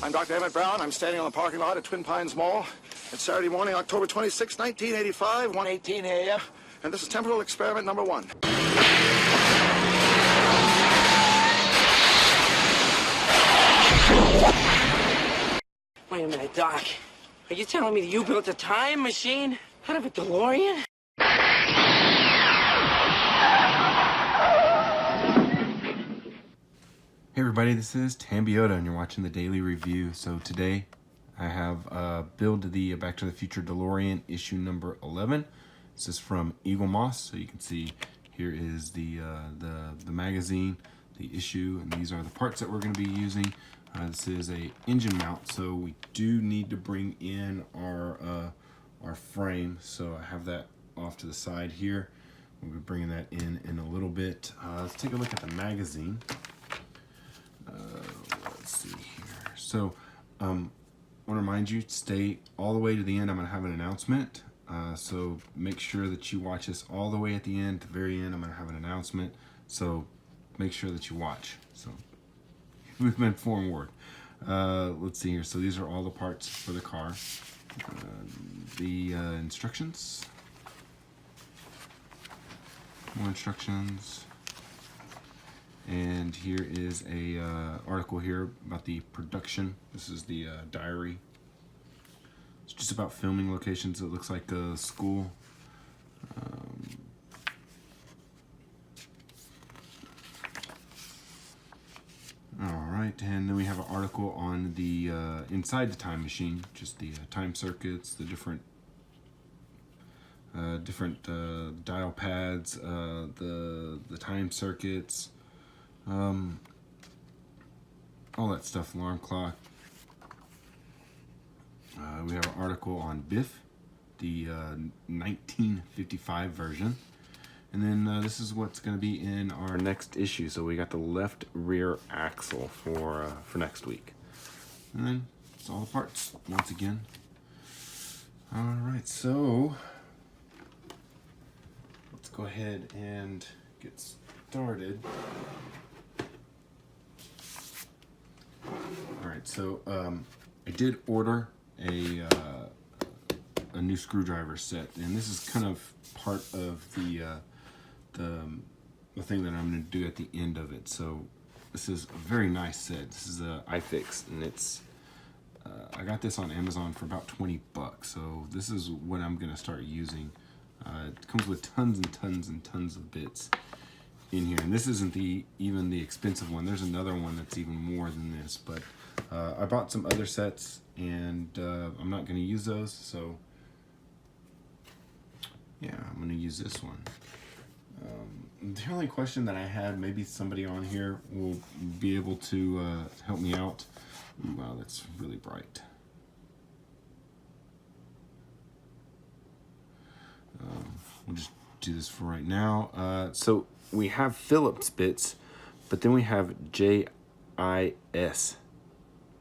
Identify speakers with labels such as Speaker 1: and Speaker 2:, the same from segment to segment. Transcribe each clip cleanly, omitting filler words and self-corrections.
Speaker 1: I'm Dr. Emmett Brown. I'm standing on the parking lot at Twin Pines Mall. It's Saturday morning, October 26, 1985, 1:18 a.m. And this is temporal experiment number 1.
Speaker 2: Wait a minute, Doc. Are you telling me that you built a time machine out of a DeLorean?
Speaker 3: Hey everybody, this is Tambiota and you're watching the Daily Review. So today I have build the Back to the Future DeLorean issue number 11. This is from Eaglemoss. So you can see here is the magazine, the issue, and these are the parts that we're going to be using. This is a engine mount, so we do need to bring in our frame. So I have that off to the side here. We'll be bringing that in a little bit. Let's take a look at the magazine. Let's see here. So I want to remind you, stay all the way to the end. I'm going to have an announcement. So make sure that you watch this all the way at the end. At the very end, I'm going to have an announcement. So make sure that you watch. So we've been forewarned. Let's see here. So these are all the parts for the car. The instructions. More instructions. And here is a article here about the production. This is the diary. It's just about filming locations. It looks like a school. All right, and then we have an article on the inside the time machine, just the time circuits, the different dial pads, the time circuits. All that stuff, alarm clock. We have an article on Biff, the 1955 version. And then this is what's going to be in our next issue. So we got the left rear axle for next week. And then it's all the parts once again. All right, so let's go ahead and get started. All right, so I did order a new screwdriver set, and this is kind of part of the thing that I'm going to do at the end of it. So this is a very nice set. This is a iFix, and it's I got this on Amazon for about 20 bucks. So this is what I'm going to start using. It comes with tons and tons and tons of bits in here, and this isn't even the expensive one. There's another one that's even more than this, but I bought some other sets, and I'm not going to use those, so yeah, I'm going to use this one. The only question that I had, maybe somebody on here will be able to help me out. Wow, that's really bright. We'll just do this for right now. So we have Phillips bits, but then we have JIS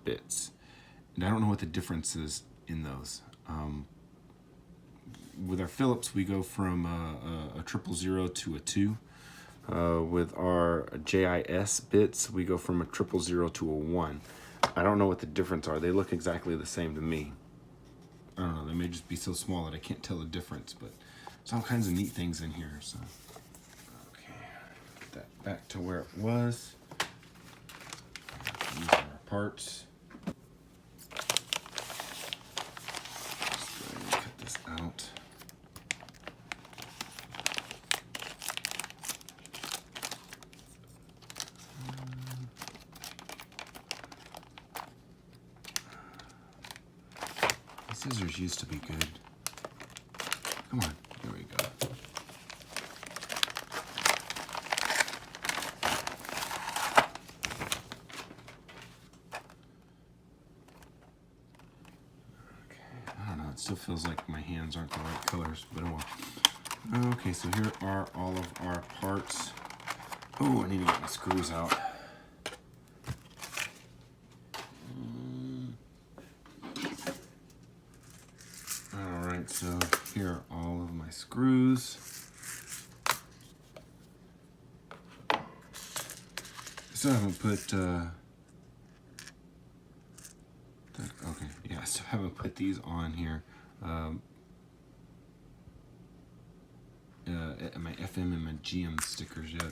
Speaker 3: bits. And I don't know what the difference is in those. With our Phillips, we go from a 000 to a 2. With our JIS bits, we go from a 000 to a 1. I don't know what the difference are. They look exactly the same to me. I don't know, they may just be so small that I can't tell the difference, but there's all kinds of neat things in here. So, okay, put that back to where it was. These are our parts. Just go ahead and cut this out. Scissors used to be good. Come on, here we go. Okay, I don't know, it still feels like my hands aren't the right colors, but oh well. Okay, so here are all of our parts. Oh, I need to get my screws out. So here are all of my screws. Still haven't put haven't put these on here. My FM and my GM stickers yet.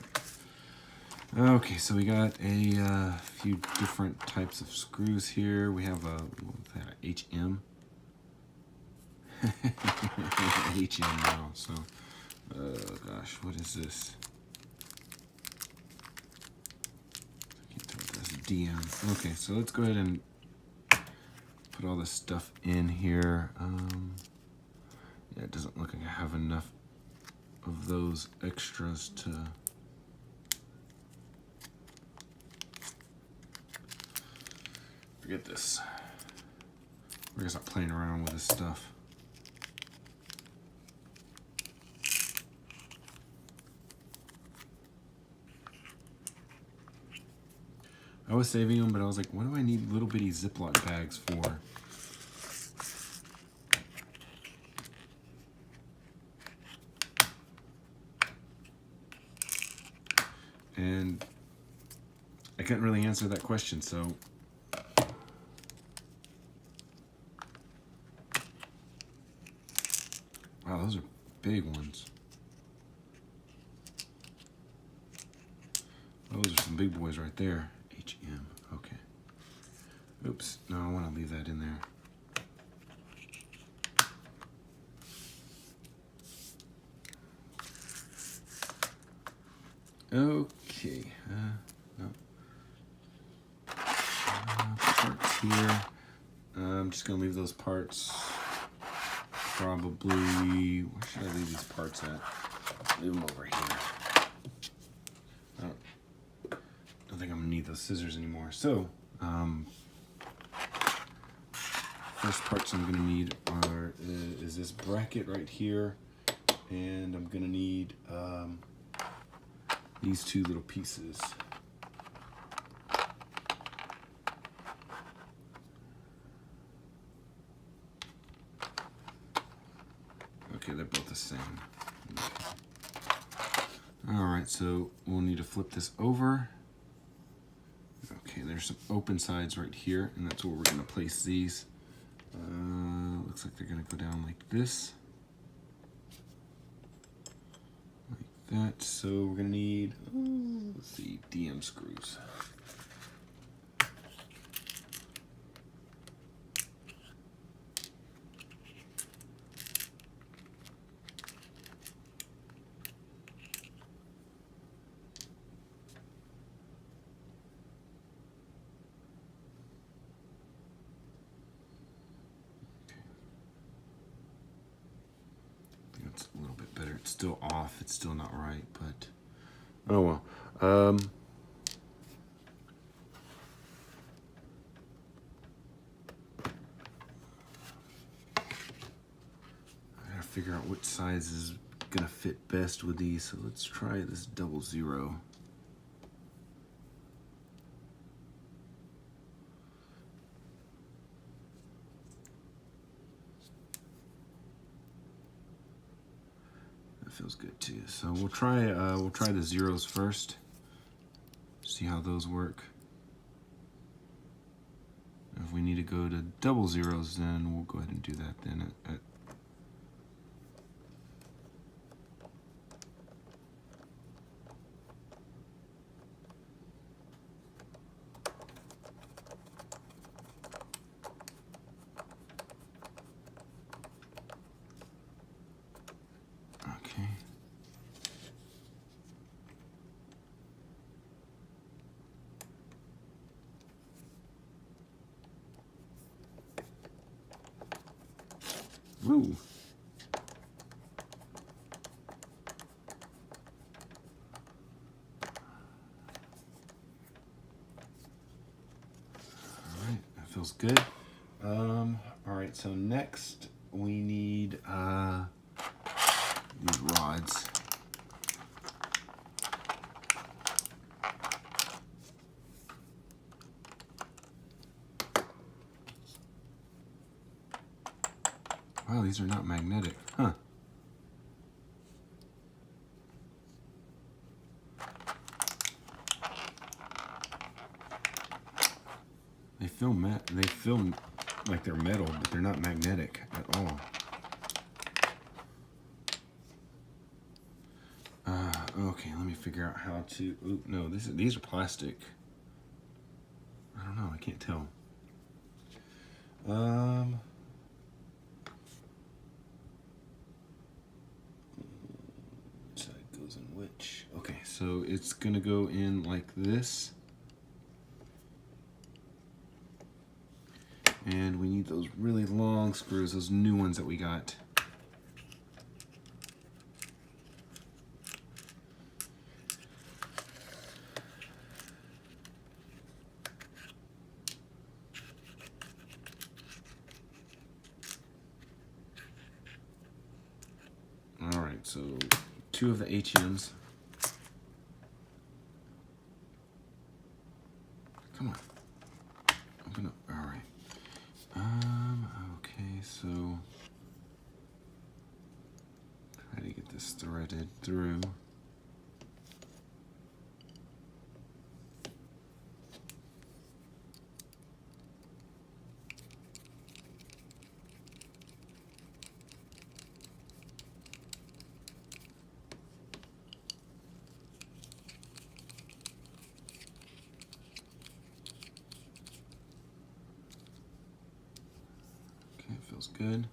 Speaker 3: Okay, so we got a few different types of screws here. We have a HM. HM now, so gosh, what is this? I can't tell what that's DM. Okay, so let's go ahead and put all this stuff in here. Yeah, it doesn't look like I have enough of those extras to forget this. We're gonna stop playing around with this stuff. I was saving them, but I was like, what do I need little bitty Ziploc bags for? And I couldn't really answer that question, so wow, those are big ones. Those are some big boys right there. HM, okay. Oops, no, I want to leave that in there. Okay, no. Parts here. I'm just gonna leave those parts. Probably, where should I leave these parts at? Leave them over here. I don't think I'm gonna need those scissors anymore. So, first parts I'm gonna need are is this bracket right here, and I'm gonna need these two little pieces. Okay, they're both the same. Okay. All right, so we'll need to flip this over. Okay, there's some open sides right here, and that's where we're gonna place these. Looks like they're gonna go down like this. Like that, so we're gonna need, let's see, DM screws. It's a little bit better. It's still off. It's still not right, but oh well. I gotta figure out which size is gonna fit best with these. So let's try this 00. Feels good too. So we'll try the zeros first. See how those work. If we need to go to 00s, then we'll go ahead and do that then. Okay. Woo. All right, that feels good. All right, so next we need these rods. Wow, these are not magnetic, huh? They feel like they're metal, but they're not magnetic at all. Okay, let me figure out how to. Ooh, no, these are plastic. I don't know. I can't tell. Which side goes in which? Okay, so it's gonna go in like this. And we need those really long screws, those new ones that we got. All right, so 2 of the HMs. Come on, open up. All right. Okay, so try to get this threaded through. Okay, it feels good.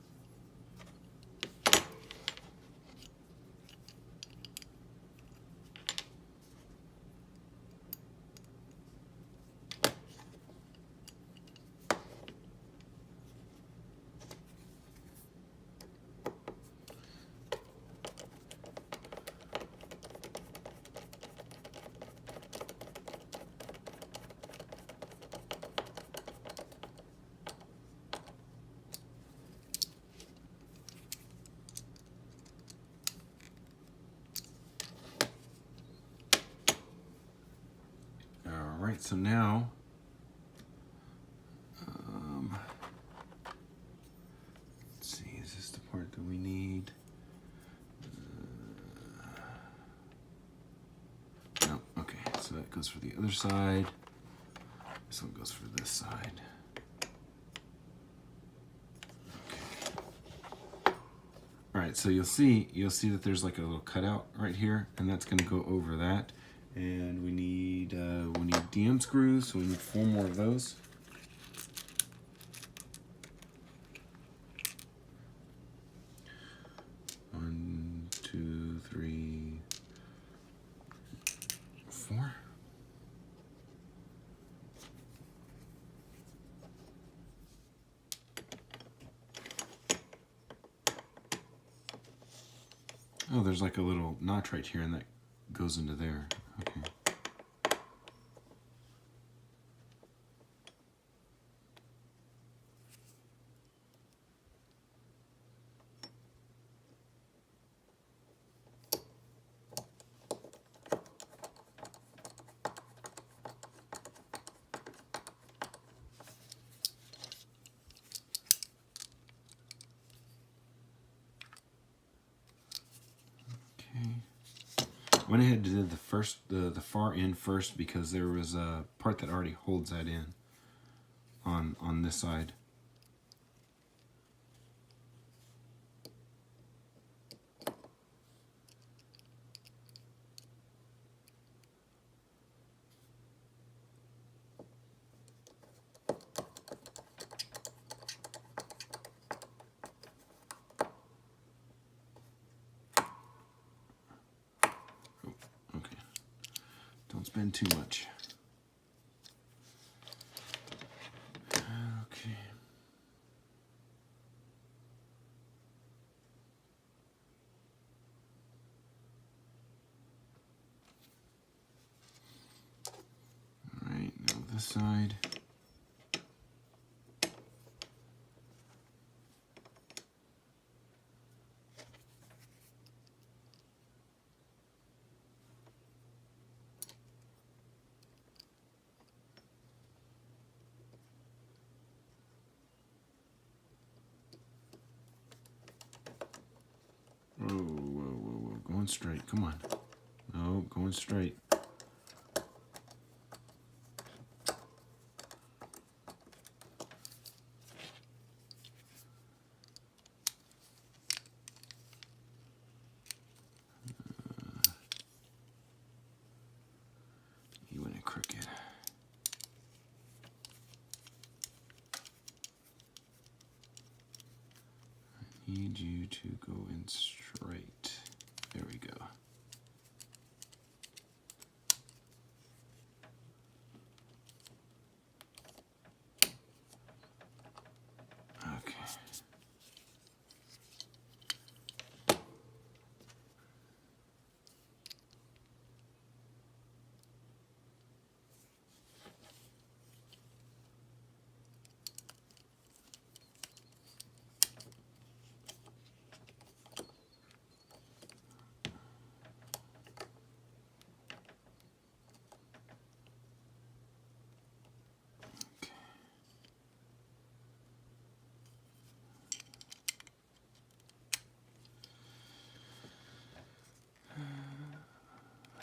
Speaker 3: All right, so now let's see, is this the part that we need? No, okay, so that goes for the other side. This one goes for this side. Okay. All right, so you'll see that there's like a little cutout right here, and that's going to go over that. And we need DM screws, so we need 4 more of those. One, 2, 3, 4. Oh, there's like a little notch right here, and that goes into there. Okay. Went ahead and did the far end first because there was a part that already holds that in on this side. Don't spend too much. Okay. All right, now this side. Whoa, whoa, whoa, whoa. Going straight. Come on. No, going straight. crooked. I need you to go in straight. There we go.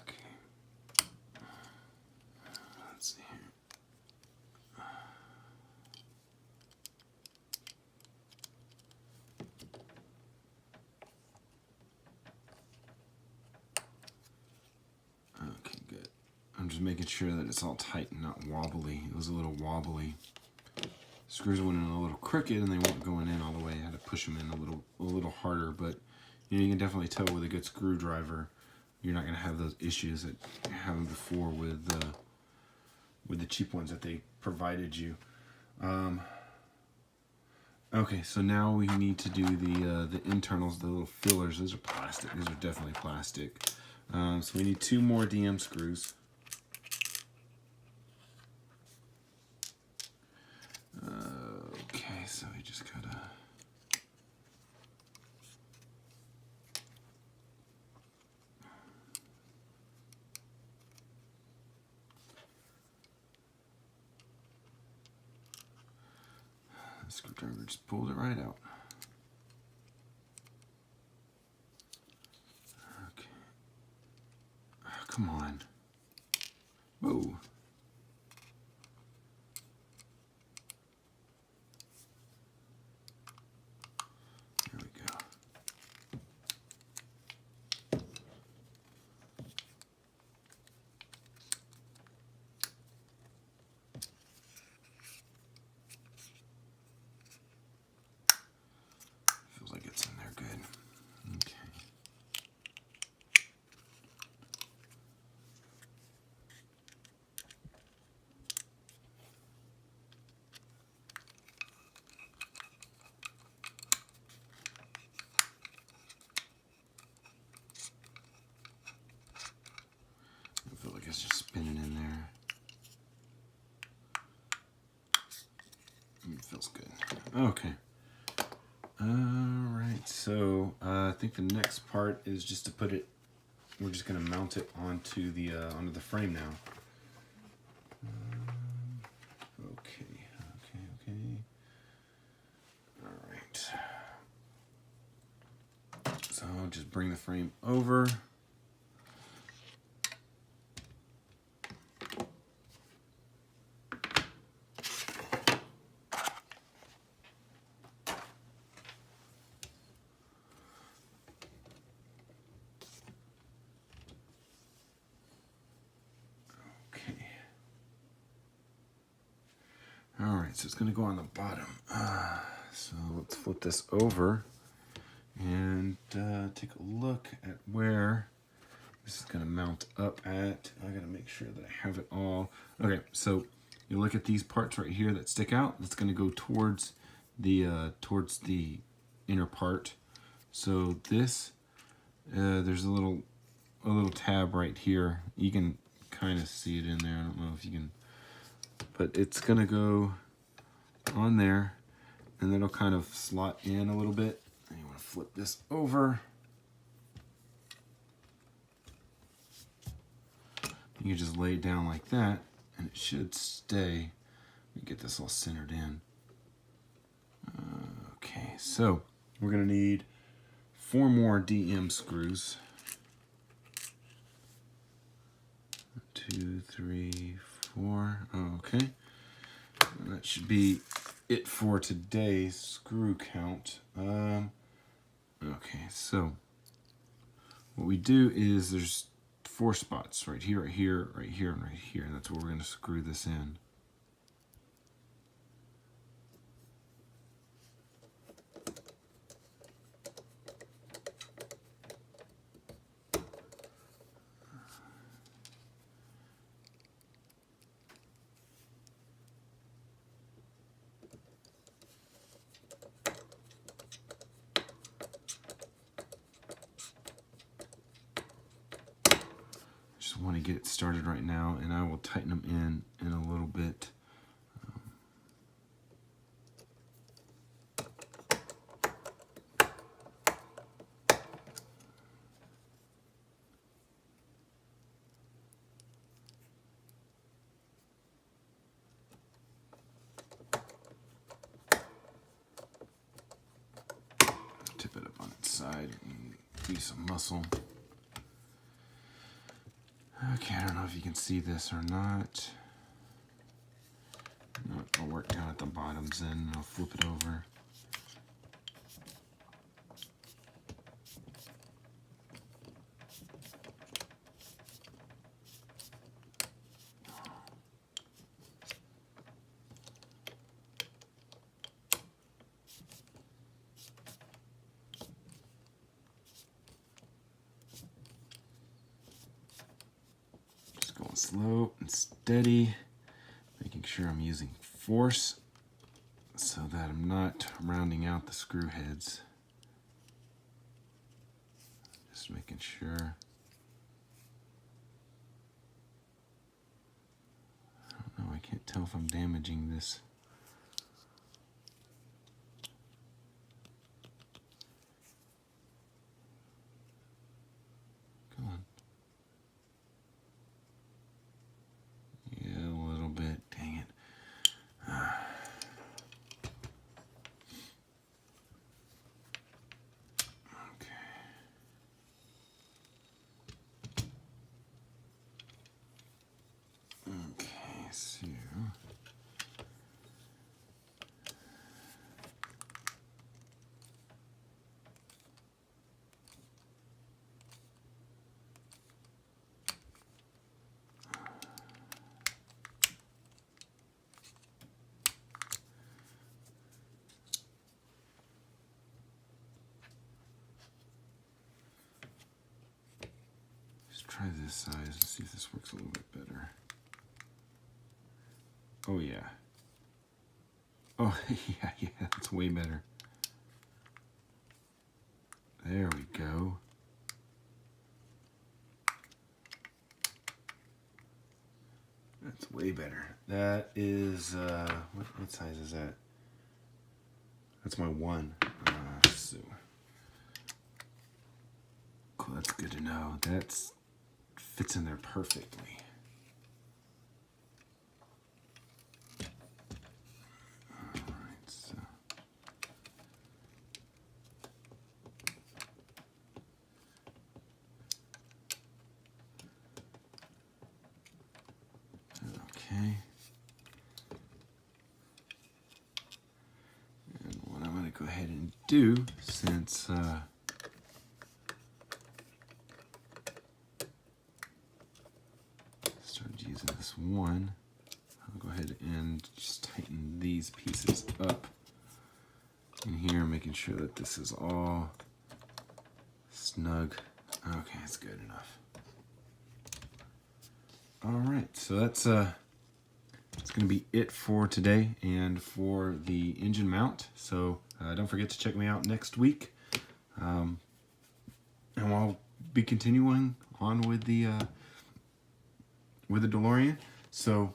Speaker 3: Okay. Let's see here. Okay, good. I'm just making sure that it's all tight and not wobbly. It was a little wobbly. Screws went in a little crooked and they weren't going in all the way. I had to push them in a little harder, but you know, you can definitely tell with a good screwdriver you're not going to have those issues that you have before with the cheap ones that they provided you. Okay, so now we need to do the internals, the little fillers. Those are plastic. These are definitely plastic. So we need 2 more DM screws. Okay, so we just gotta. The screwdriver just pulled it right out. Okay. Oh, come on. Whoa. There we go. Feels like it's in there good. Okay. I feel like it's just spinning in there. It feels good. Okay. Alright, so I think the next part is just to put it, we're just going to mount it onto the frame now. Okay. Alright. So I'll just bring the frame over. Alright, so it's going to go on the bottom. So let's flip this over and take a look at where this is going to mount up at. I got to make sure that I have it all. Okay, so you look at these parts right here that stick out. That's going to go towards the inner part. So this, there's a little tab right here. You can kind of see it in there. I don't know if you can, but it's going to go on there, and then it'll kind of slot in a little bit. And you want to flip this over. You can just lay it down like that, and it should stay. Let me get this all centered in. Okay, so we're going to need 4 more DM screws. 2, 3, 4. Okay. And that should be it for today's screw count. Okay, so what we do is there's 4 spots right here, right here, right here, and right here. And that's where we're going to screw this in. Just want to get it started right now, and I will tighten them in a little bit. Tip it up on its side and use some muscle. Okay, I don't know if you can see this or not. I'll work down at the bottoms and I'll flip it over. Going slow and steady, making sure I'm using force so that I'm not rounding out the screw heads. Just making sure. I don't know, I can't tell if I'm damaging this. Come on. Yeah, a little bit. Dang it. Okay. Okay, so try this size and see if this works a little bit better. Oh yeah. Oh yeah, that's way better. There we go. That's way better. That is, what size is that? That's my 1. So cool, that's good to know. That's fits in there perfectly. Alright, so okay. And what I'm going to go ahead and do, since started using this one, I'll go ahead and just tighten these pieces up in here, making sure that this is all snug. Okay, that's good enough. All right, so that's going to be it for today and for the engine mount. So don't forget to check me out next week, and I'll be continuing on with the DeLorean. So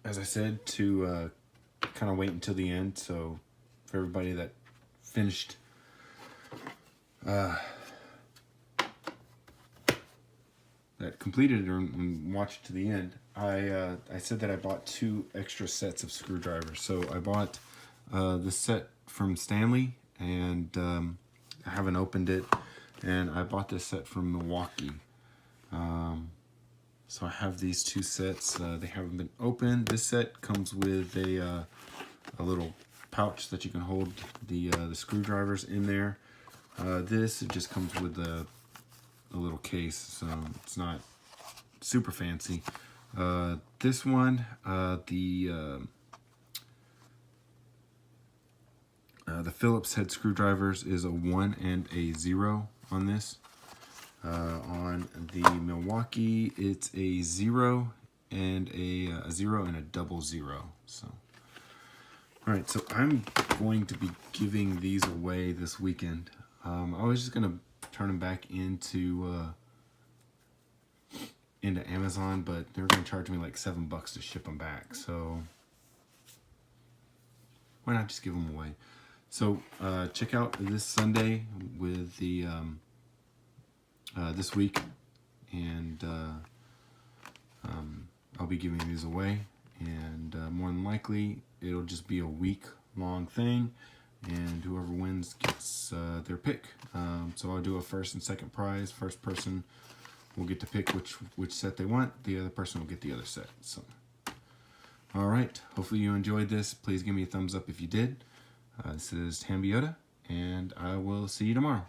Speaker 3: as I said, to kind of wait until the end. So for everybody that finished that completed it and watched to the end, I said that I bought 2 extra sets of screwdrivers. So I bought this set from Stanley, and I haven't opened it, and I bought this set from Milwaukee. So I have these 2 sets. They haven't been opened. This set comes with a little pouch that you can hold the screwdrivers in there. This, it just comes with a little case, so it's not super fancy. This one, the Phillips head screwdrivers is a 1 and a 0 on this. On the Milwaukee, it's a 0 and a 0 and a 00. So, all right. So I'm going to be giving these away this weekend. I was just gonna turn them back into Amazon, but they're gonna charge me like $7 to ship them back. So why not just give them away? So check out this Sunday with the this week, and I'll be giving these away, and more than likely it'll just be a week-long thing, and whoever wins gets their pick. So I'll do a first and second prize. First person will get to pick which set they want. The other person will get the other set. So, all right. Hopefully you enjoyed this. Please give me a thumbs up if you did. This is Tambiota, and I will see you tomorrow.